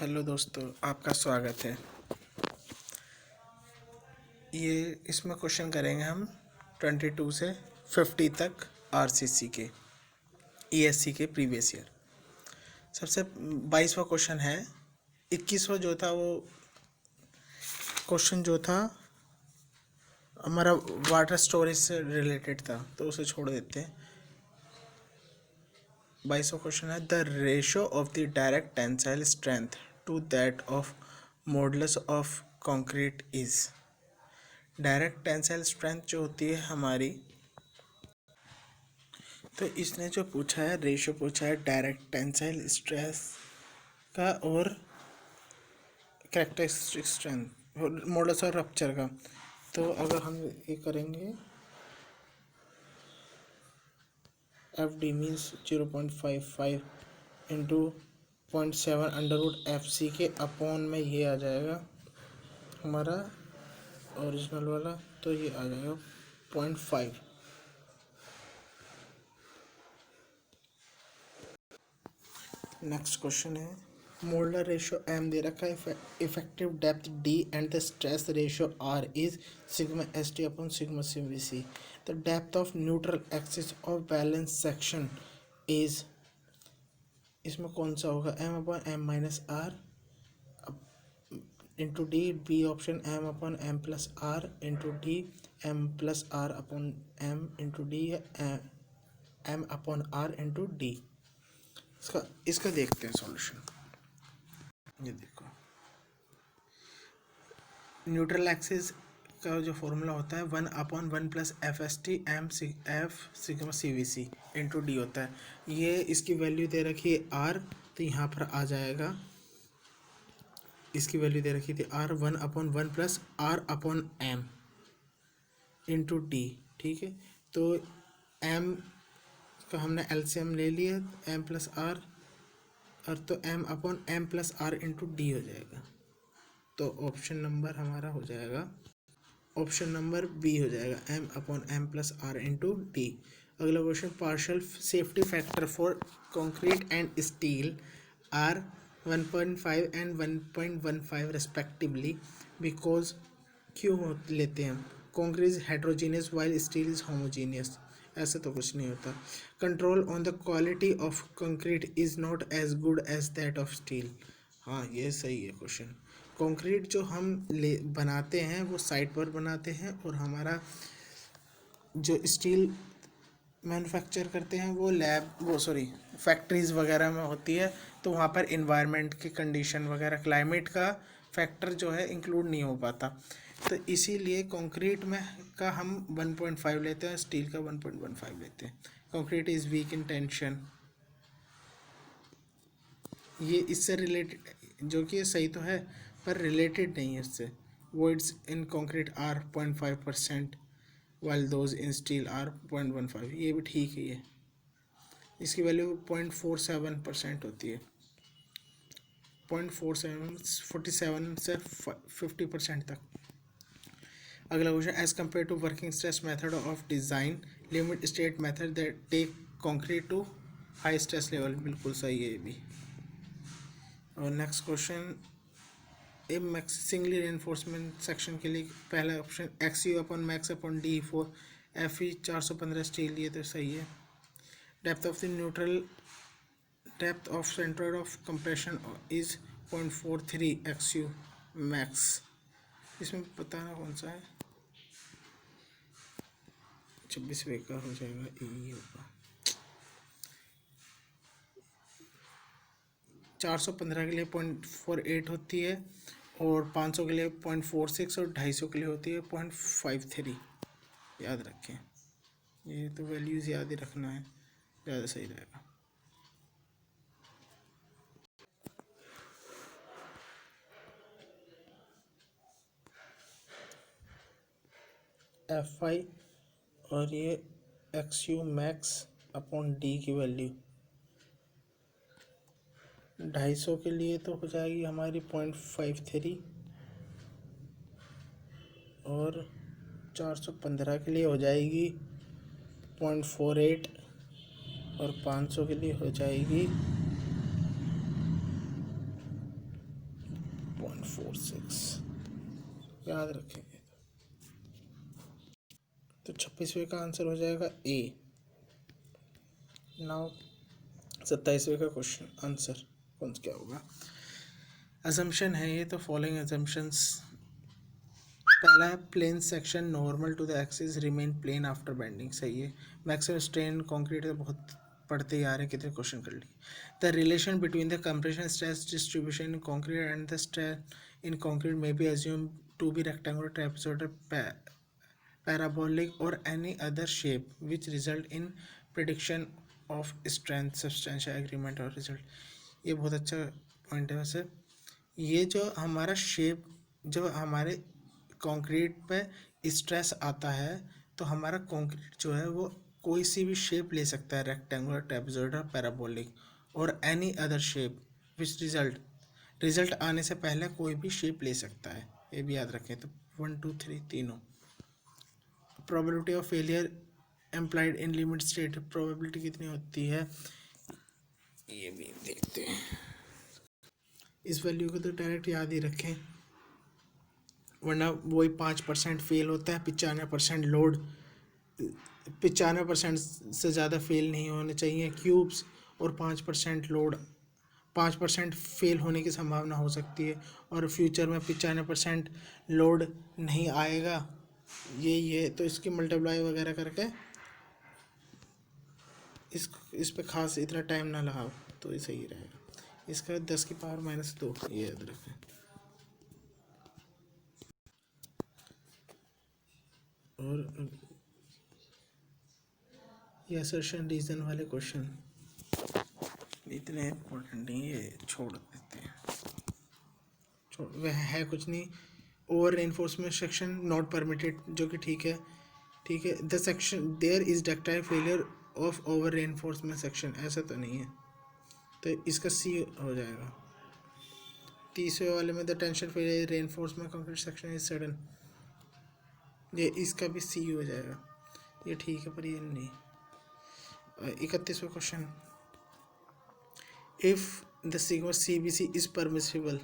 Hello दोस्तों, आपका स्वागत है। इसमें क्वेश्चन करेंगे हम 22 से 50 तक आरसीसी के ईएससी के प्रीवियस ईयर। सबसे 22वां क्वेश्चन है। 21वां जो था वो क्वेश्चन जो था हमारा वाटर स्टोरेज से रिलेटेड था, तो उसे छोड़ देते हैं। 22वां क्वेश्चन है the ratio of the direct tensile strength to that of modulus of concrete is. Direct tensile strength जो होती है हमारी, तो इसने जो पूछा है रेशियो पूछा है डायरेक्ट टेंसाइल स्ट्रेस का और कैरेक्टरिस्टिक स्ट्रेंथ और मॉडुलस ऑफ रप्चर का। तो अगर हम ये करेंगे F D means 0.55 into 0.7 under root F C के अपॉन में ये आ जाएगा हमारा ओरिजिनल वाला, तो ये आ जाएगा 0.5। नेक्स्ट क्वेश्चन है मोलर रेशियो एम दे रखा है, effective depth D and the stress ratio R is sigma S T upon sigma C V C. The depth of neutral axis of balance section is, इसमें कौन सा होगा, M upon M minus R into D, B option M upon M plus R into D, M plus R upon M into D, M upon R into D. इसका देखते हैं solution. ये देखो, neutral axis का जो formula होता है 1/1 plus F S T M F sigma C V C into D होता है। ये इसकी वैल्यू दे रखी है आर, तो यहाँ पर आ जाएगा, इसकी वैल्यू दे रखी थी R 1/1 plus R upon M into D. ठीक है, तो एम का हमने एलसीएम ले लिया, एम प्लस आर, और तो M upon M plus R into D हो जाएगा। तो ऑप्शन नंबर हमारा हो जाएगा, ऑप्शन नंबर बी हो जाएगा, M upon M plus R into D. अगला question, partial safety factor for concrete and steel are 1.5 and 1.15 respectively because, क्यों लेते हैं हम, concrete is heterogeneous while steel is homogeneous. ऐसा तो कुछ नहीं होता। Control on the quality of concrete is not as good as that of steel. हाँ, ये सही है क्वेश्चन। कंक्रीट जो हम बनाते हैं वो साइट पर बनाते हैं, और हमारा जो स्टील मैन्युफैक्चर करते हैं वो फैक्ट्रीज़ वगैरह में होती है, तो वहाँ पर इन्वायरमेंट की कंडीशन वगैरह, क्लाइमेट का फैक्टर जो है इंक्लूड नहीं हो पाता। तो इसीलिए कंक्रीट में का हम 1.5 लेते हैं, स्टील का 1.15 लेते हैं। Concrete is week in tension, ये इससे रिलेटेड, जो कि सही तो है पर रिलेटेड नहीं है इससे। Voids in concrete are 0.5% while those in steel are 0.15। ये भी ठीक है। ये इसकी वैल्यू 0.47% होती है, 47 से 50% तक। अगला question, as compared to working stress method of design limit state method that take concrete to high stress level. बिल्कुल सही है ये भी। और next question, max singly reinforcement section के लिए पहला option X U upon max upon D 4 F E 415 steel, ये तो सही है। Depth of the neutral, depth of centre of compression is 0.43 X U max. इसमें बताना कौन सा है, 26 का हो जाएगा, ई होगा। 415 के लिए 0.48 होती है, और 500 के लिए 0.46, और 250 के लिए होती है 0.53। याद रखें, ये तो वैल्यूज़ याद ही रखना है, ज़्यादा सही रहेगा। एफ आई और ये x U max upon D की वैल्यू 250 के लिए तो हो जाएगी हमारी 0.53, और 415 के लिए हो जाएगी 0.48, और 500 के लिए हो जाएगी 0.46 याद रखेंगे। तो 26वें का आंसर हो जाएगा ए। नाउ 27वें का क्वेश्चन आंसर कौन क्या होगा? अजम्पशन है ये, तो फॉलोइंग अजम्पशंस। पहला है plane section normal to the axis remain plane after bending, सही है। मैक्सिमम स्ट्रेन कंक्रीट तो बहुत पढ़ते ही आ रहे हैं, कितने क्वेश्चन कर लिए। The relation between the compression stress distribution in concrete and the stress in concrete may be assume to be rectangular, trapezoidal, parabolic or any other shape which result in prediction of strength, substantial agreement और result। ये बहुत अच्छा point है वैसे। ये जो हमारा shape, जो हमारे कंक्रीट पे स्ट्रेस आता है, तो हमारा कंक्रीट जो है वो कोई सी भी शेप ले सकता है, रेक्टेंगुलर, ट्रापेजॉइडल, पैराबोलिक और any other shape which result आने से पहले कोई भी शेप ले सकता है, ये भी याद रखें। तो 1 2 3 तीनों। Probability of failure implied in limit state, probability कितनी होती है ये भी देखते हैं। इस वैल्यू को तो डायरेक्ट याद ही रखें, वरना वही 5% फेल होता है, 95% लोड, 95% से ज़्यादा फेल नहीं होने चाहिए क्यूब्स, और 5% लोड, 5% फेल होने की संभावना हो सकती है, और फ्यूचर में 95% लोड नहीं आएगा। ये तो इसकी मल्टीप्लाई वगैरह करके इस पे खास इतना टाइम ना लगाओ तो ये सही रहेगा। इसका 10 की पावर -2 ये याद रखें। और ये असर्शन रीजन वाले क्वेश्चन इतने इम्पोर्टेंट नहीं, ये छोड़ देते हैं, वह है कुछ नहीं। Over reinforcement section not permitted, जो कि ठीक है। The section there is ductile failure of over reinforcement section, ऐसा तो नहीं है, तो इसका सी हो जाएगा। 30वें वाले में the tension failure reinforcement concrete section is sudden, ये इसका भी सी हो जाएगा, ये ठीक है, पर ये नहीं। 31वां question, if the sigma CBC is permissible,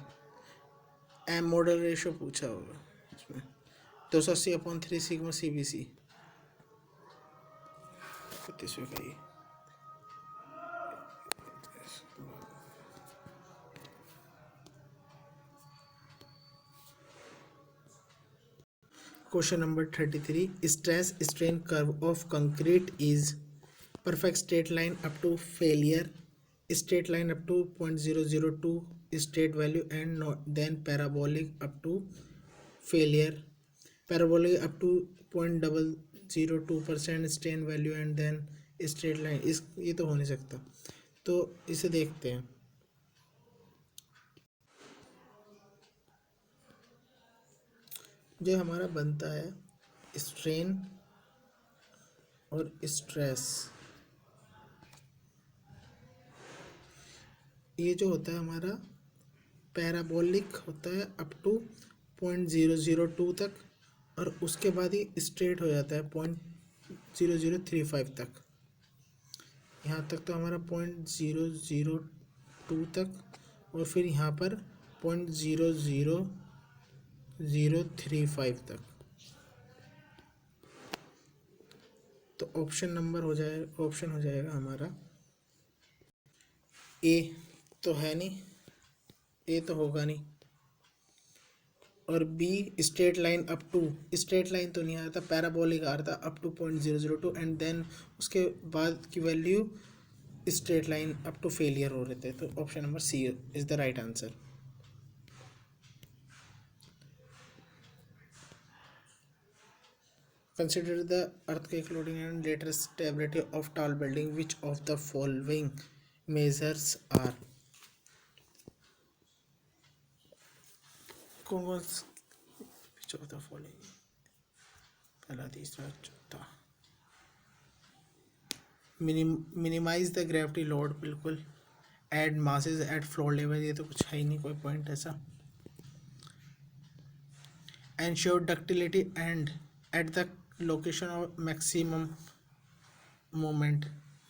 M model ratio पूछा होगा इसमें, 280/3 सिग्मा CBC। 31वें का ये question number 33, stress strain curve of concrete is perfect straight line up to failure, straight line up to 0.002 state value and not, then parabolic up to failure, parabolic up to 0.002% strain value and then straight line। इस ये तो हो नहीं सकता, तो इसे देखते हैं। जो हमारा बनता है स्ट्रेन और स्ट्रेस, ये जो होता है हमारा पैराबोलिक होता है अप टू 0.002 तक, और उसके बाद ही स्ट्रेट हो जाता है 0.0035 तक। यहाँ तक तो हमारा 0.002 तक, और फिर यहाँ पर 0.00035 तक। तो ऑप्शन हो जाएगा हमारा ए, तो है नहीं, ए तो होगा नहीं, और B straight line up to, straight line तो नहीं आ रहा था, पैराबोलिक आ रहा था अप टू 0.002 एंड देन उसके बाद की value straight line up to failure हो रहे थे। तो option number C is the right answer. Consider the earthquake loading and later stability of tall building, which of the following measures are, कौन चौथा following, पहला तीसरा चौथा। मिनिमाइज द ग्रेविटी लोड, बिल्कुल। Add masses at floor level, ये तो कुछ है ही नहीं, कोई पॉइंट ऐसा। Ensure ductility and at the location of maximum moment,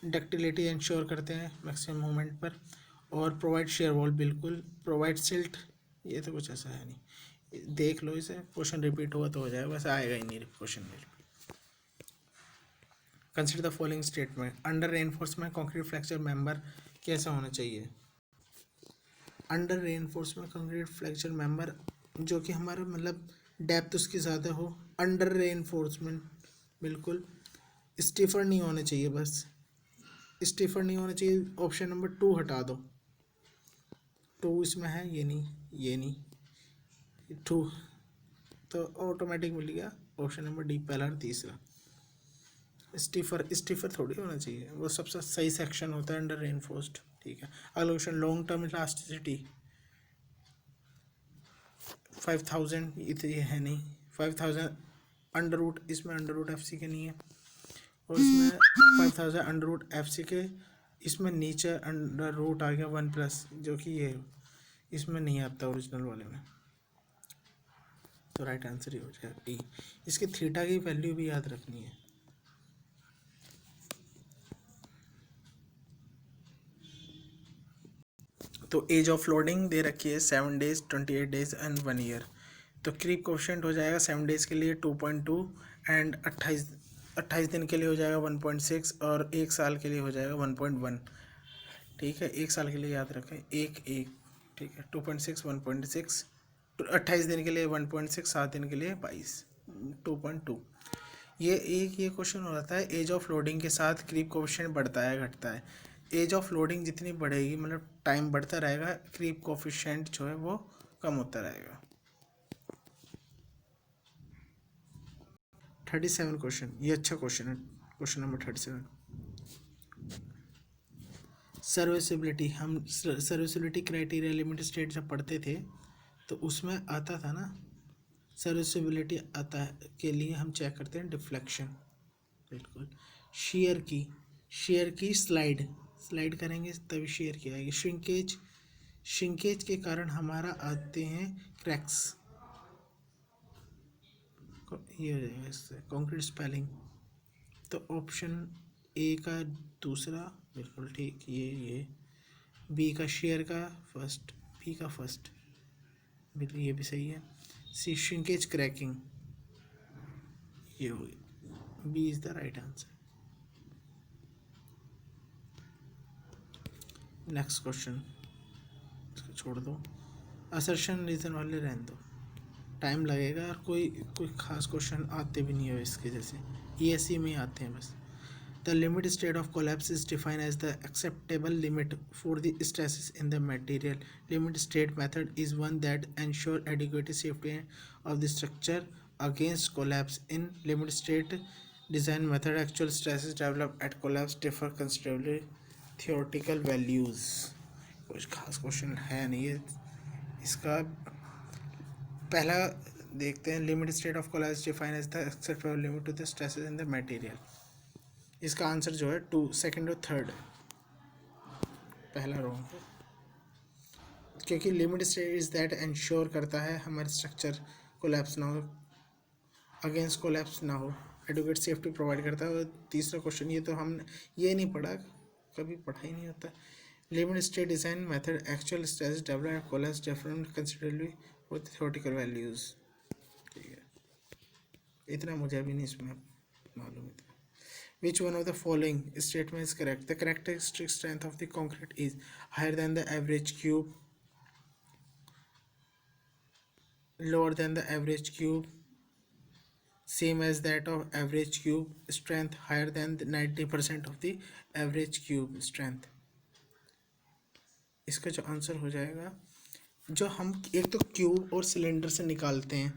ductility ensure करते हैं मैक्सिमम मोमेंट पर। और प्रोवाइड शेयर वॉल, बिल्कुल। प्रोवाइड सिल्ट, ये तो कुछ ऐसा है नहीं, देख लो इसे, क्वेश्चन रिपीट हुआ तो हो जाएगा, वैसे आएगा ही नहीं क्वेश्चन में। Consider the following statement, under reinforcement concrete fracture member कैसा होना चाहिए। Under reinforcement concrete fracture member जो कि हमारा मतलब डेप्थ उसकी ज़्यादा हो, अंडर रेनफोर्समेंट, बिल्कुल स्टीफर नहीं होना चाहिए, बस स्टीफर नहीं होना चाहिए। ऑप्शन नंबर 2 हटा दो, 2 इसमें है, ये नहीं 2, तो ऑटोमेटिक मिल गया ऑप्शन नंबर डी, पहला और तीसरा। स्टीफर थोड़ी होना चाहिए, वो सबसे सही सेक्शन होता है अंडर रेनफोर्स्ड, ठीक है। अगला क्वेश्चन, लॉन्ग टर्म इलास्टिसिटी 5000, ये है नहीं, 5000 अंडर रूट, इसमें अंडर रूट एफ सी के नहीं है, और इसमें 5000 अंडर रूट एफ सी के, इसमें नीचे अंडर रूट आ गया 1+, जो कि ये इसमें नहीं आता ओरिजिनल वाले में, तो राइट आंसर ही हो जाएगा डी। इसके थीटा की वैल्यू भी याद रखनी है। तो एज ऑफ लोडिंग दे रखी है 7 डेज, 28 डेज एंड 1 ईयर। तो क्रीप कोफिशिएंट हो जाएगा 7 डेज के लिए 2.2 एंड 28 दिन के लिए हो जाएगा 1.6 और 1 साल के लिए हो जाएगा 1.1। ठीक है, 1 साल के लिए याद रखें, एक ठीक है, 2.6 1.6, 28 दिन के लिए 1.6, 7 दिन के लिए 2.2। ये क्वेश्चन हो जाता है, एज ऑफ लोडिंग के साथ क्रीप कोफिशिएंट बढ़ता है घटता है। एज ऑफ लोडिंग जितनी बढ़ेगी, मतलब टाइम बढ़ता रहेगा, क्रीप कोफिशिएंट जो है वो कम होता रहेगा। 37 क्वेश्चन, ये अच्छा क्वेश्चन है, क्वेश्चन नंबर 37। सर्विसिबिलिटी, हम सर्विसिबिलिटी क्राइटेरिया लिमिट स्टेट जब पढ़ते थे तो उसमें आता था ना, सर्विसिबिलिटी आता है के लिए हम चेक करते हैं डिफ्लेक्शन, बिल्कुल। शेयर की स्लाइड करेंगे तभी शेयर की आएगी। श्रिंकेज के कारण हमारा आते हैं क्रैक्स, ये हो जाएगा इससे कंक्रीट स्पेलिंग। तो ऑप्शन ए का दूसरा बिल्कुल ठीक, ये बी का शेयर का फर्स्ट, बी का फर्स्ट, बिल्कुल ये भी सही है। सी श्रिंकेज क्रैकिंग, ये हो गई, B is the right answer. Next question, इसको छोड़ दो, असर्शन रीजन वाले रहने दो, टाइम लगेगा और कोई खास क्वेश्चन आते भी नहीं है इसके जैसे, ESE में आते हैं बस। The limit state of collapse is defined as the acceptable limit for the stresses in the material. Limit state method is one that ensure adequate safety of the structure against collapse. In limit state design method actual stresses develop at collapse differ considerably theoretical values. कुछ खास question है नहीं है इसका। पहला देखते हैं, limit state of collapse define as the acceptable limit to the stresses in the material. इसका आंसर जो है 2, सेकंड और थर्ड, पहला रॉन्ग है, क्योंकि limit state is that ensure करता है हमारे स्ट्रक्चर कोलैप्स ना हो, अगेंस्ट कोलैप्स ना हो, एडुकेट सेफ्टी प्रोवाइड करता है। और तीसरा क्वेश्चन, ये तो हम ये नहीं पढ़ा, कभी पढ़ा ही नहीं होता। Limit state design method actual stress develop collapse different considerably with theoretical values. ठीक है, इतना मुझे भी नहीं इसमें मालूम है। Which one of the following statement is correct? The characteristic strength of the concrete is higher than the average cube, lower than the average cube, same as that of average cube, strength higher than the 90% of the average cube strength. इसका जो answer हो जाएगा, जो हम एक तो cube और cylinder से निकालते हैं,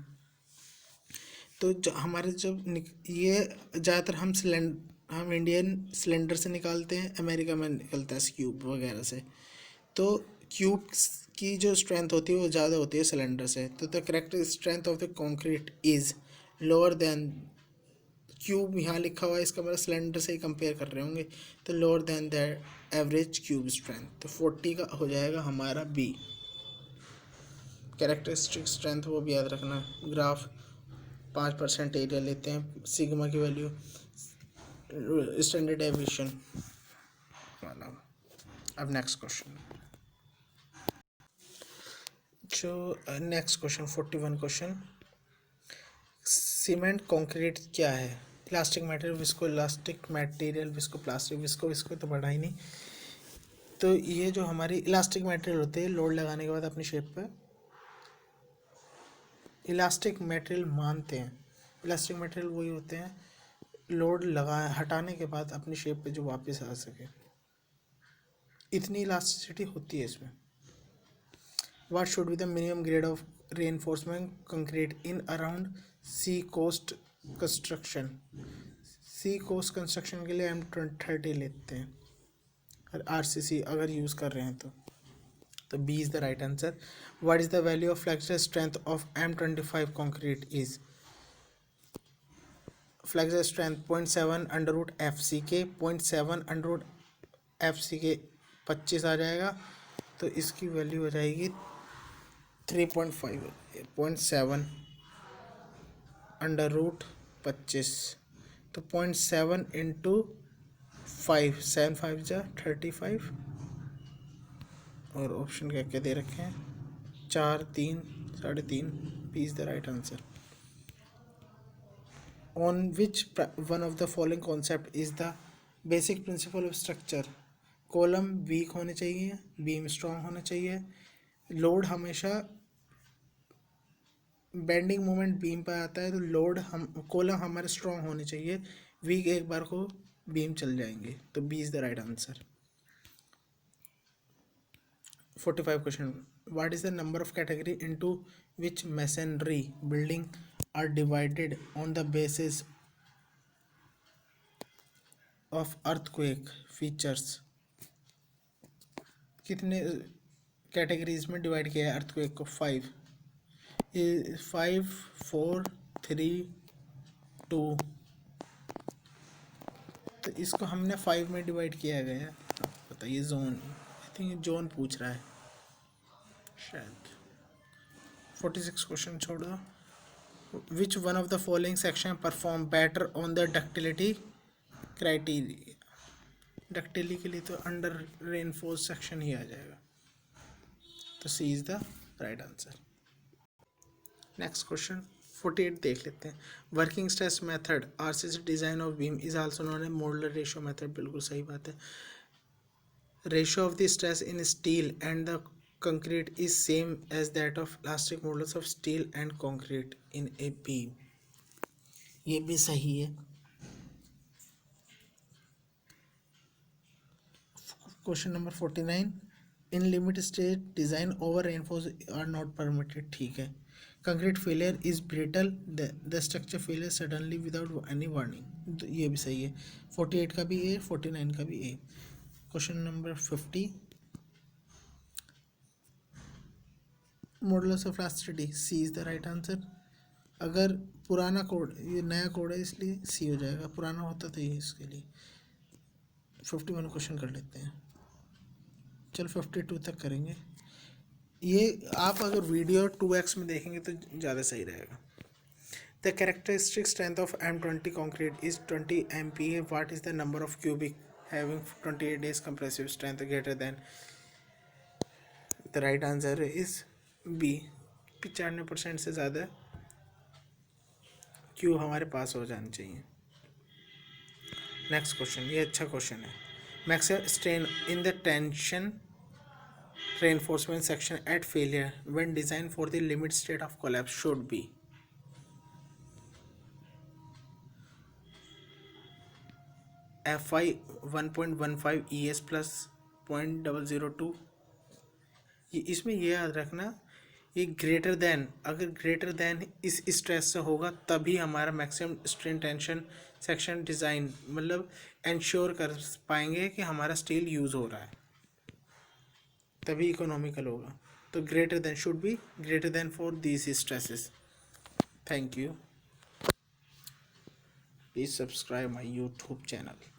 तो जो हमारे जब ये ज़्यादातर हम इंडियन सिलेंडर से निकालते हैं, अमेरिका में निकलता है क्यूब वगैरह से। तो क्यूब की जो स्ट्रेंथ होती है वो ज़्यादा होती है सिलेंडर से। तो the correct strength of the concrete is lower than cube, यहाँ लिखा हुआ है, इसका मतलब सिलेंडर से ही कंपेयर कर रहे होंगे, तो lower than the average cube strength, तो 40 का हो जाएगा हमारा बी। कैरेक्टरिस्टिक स्ट्रेंथ वो भी याद रखना, ग्राफ 5% एरिया लेते हैं, सिग्मा की वैल्यू स्टैंडर्ड डेविएशन वाला। अब next question, next question 41 question, cement concrete क्या है? Elastic material, visco elastic material, visco plastic, visco तो पढ़ा ही नहीं। तो ये जो हमारी इलास्टिक मटेरियल होते हैं, लोड लगाने के बाद अपनी शेप पे इलास्टिक मटेरियल मानते हैं। इलास्टिक मटेरियल वही होते हैं लोड लगा हटाने के बाद अपनी शेप पे जो वापस आ सके, इतनी इलास्टिसिटी होती है इसमें। What should be the minimum grade of reinforcement concrete in around sea coast construction? C coast construction के लिए हम 30 लेते हैं और RCC अगर यूज़ कर रहे हैं तो B is the right answer. What is the value of flexure strength of M25 concrete is? Flexure strength 0.7 under root FCK, 0.7 under root FCK 25 आ जाएगा, तो इसकी वैल्यू हो जाएगी 3.5, 0.7 अंडर रूट 25, तो 0.7 इंटू 5, 7 5 जा 35, और ऑप्शन क्या क्या दे रखे हैं 4 3 3.5, B is the right answer. On which one of the following concept is the basic principle of structure? Column weak होने चाहिए, बीम स्ट्रॉन्ग होना चाहिए, लोड हमेशा बेंडिंग मोमेंट बीम पर आता है, तो लोड हम कॉलम हमारे स्ट्रॉन्ग होने चाहिए, वीक एक बार को बीम चल जाएंगे, तो B is the right answer. 45 question, what is the number of category into which masonry building are divided on the basis of earthquake features? कितने कैटेगरीज में डिवाइड किया है अर्थक्वेक को? 5, 5 4 3 2, तो इसको हमने 5 में डिवाइड किया गया है। बताइए जोन, आई थिंक जोन पूछ रहा है शायद। 46 क्वेश्चन छोड़ दो। Which one of the following section perform better on the ductility criteria? Ductility के लिए तो अंडर रेनफोर्स सेक्शन ही आ जाएगा, तो C is the right answer. Next question 48 देख लेते हैं। Working stress method RCC design of beam is also known as modular ratio method, बिल्कुल सही बात है। Ratio of the stress in steel and the concrete is same as that of elastic modulus of steel and concrete in a beam, ये भी सही है। Question number 49, in limit state design over reinforce are not permitted, ठीक है। Concrete failure is brittle, the structure failure suddenly without any warning, ये भी सही है। 48 का भी ए, 49 का भी A. Question number 50, modulus of elasticity, C is the right answer. अगर पुराना कोड, ये नया कोड है इसलिए सी हो जाएगा, पुराना होता तो ये इसके लिए। 51 क्वेश्चन कर लेते हैं, चल 52 तक करेंगे। ये आप अगर वीडियो 2x में देखेंगे तो ज़्यादा सही रहेगा। The characteristic strength of M20 concrete is 20 MPa, what is the number of cubic having 28 days compressive strength greater than? The right answer is B, 95% से ज़्यादा क्यू हमारे पास हो जानी चाहिए। नेक्स्ट क्वेश्चन, ये अच्छा क्वेश्चन है। Maximum strain in the tension reinforcement section at failure when designed for the limit state of collapse should be? FI 1.15 ES plus 0.002, इसमें ये याद रखना, ये ग्रेटर देन, अगर ग्रेटर देन इस स्ट्रेस से होगा तभी हमारा maximum strain tension section design मतलब इंश्योर कर पाएंगे कि हमारा स्टील यूज़ हो रहा है, तभी इकोनॉमिकल होगा। तो greater than should be greater than for these stresses. Thank you, please subscribe my YouTube channel.